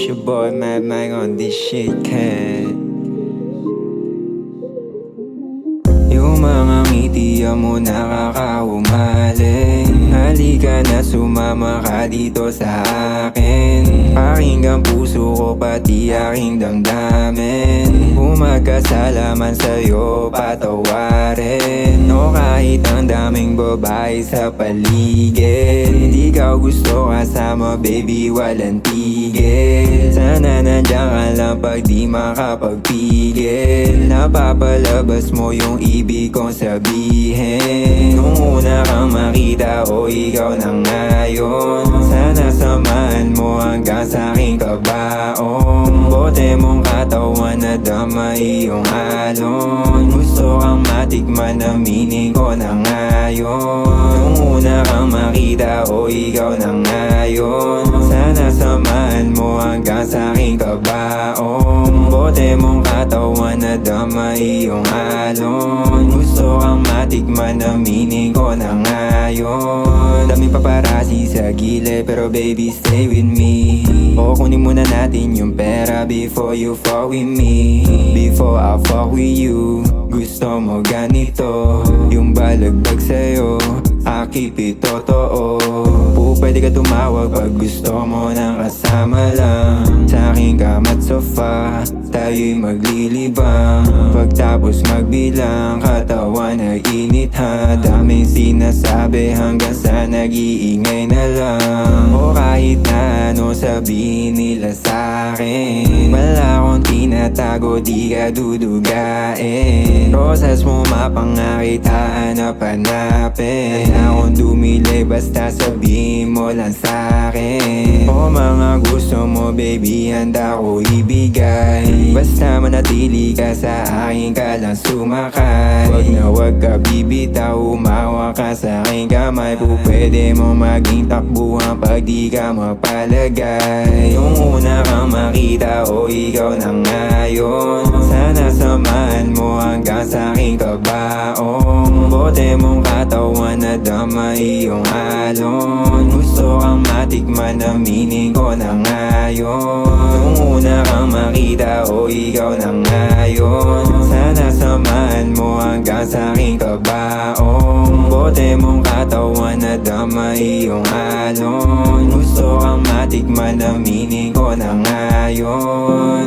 your boy Mad Mike on this shit, cat. Yung mga ngiti mo nakakahumaling. Halika na sumama ka dito sa akin. Pakinggan puso ko pati aking damdamin. Kung magkasalaman sa'yo patawarin. O kahit ang daming babae sa paligid, di ka gusto kasama baby walang tigil. Sana nandiyan ka lang pag di makapagpigil. Napapalabas mo yung ibig kong sabihin. Nung una kang makita o ikaw na ngayon, sana samahan mo hanggang sa aking kabaong. Bote mong katawan na damay iyong alon. Gusto kang matikman na meaning ko na ngayon. Nung una kang makita o ikaw na ngayon, sana samahan mo hanggang sa aking kabaong. Bote mong katawan na damay iyong alon. Gusto kang matikman na meaning ko na ngayon. Daming paparazzi sa gilid pero baby stay with me. O kunin muna natin yung pera before you fuck with me. Before I fuck with you, gusto mo ganito. Yung balagbag sa'yo, keep it totoo. Pwede ka tumawag pag gusto mo ng kasama lang. Sa aking kamat sofa, tayo'y maglilibang. Pagtapos magbilang, katawan ay init ha. Daming sinasabi hanggang sa nag-iingay na lang. O kahit na ano sabihin nila sa'kin, wala akong tinatago, di ka dudugain. Rosas mo mapangakit, hahanap-hanapin. Akong dumili basta sabihin mo lang sa'kin. O mga gusto mo baby, handa ko ibigay. Basta manatili ka sa akin ka lang sumakay. Wag na wag ka bibitaw, umawa ka sa aking kamay. Pwede mo maging takbuhan pag di ka mapalagay. Yung una kang makita o ikaw na ngayon, sana samahan mo hanggang sa aking kabaong. Bote mong katawan na damay iyong alon. Gusto kang matikman na meaning ko na ngayon. Nung una kang makita o ikaw na ngayon, sana samahan mo hanggang sa aking kabaong. Bote mong katawan na damay iyong alon. Gusto kang matikman na meaning ko na ngayon.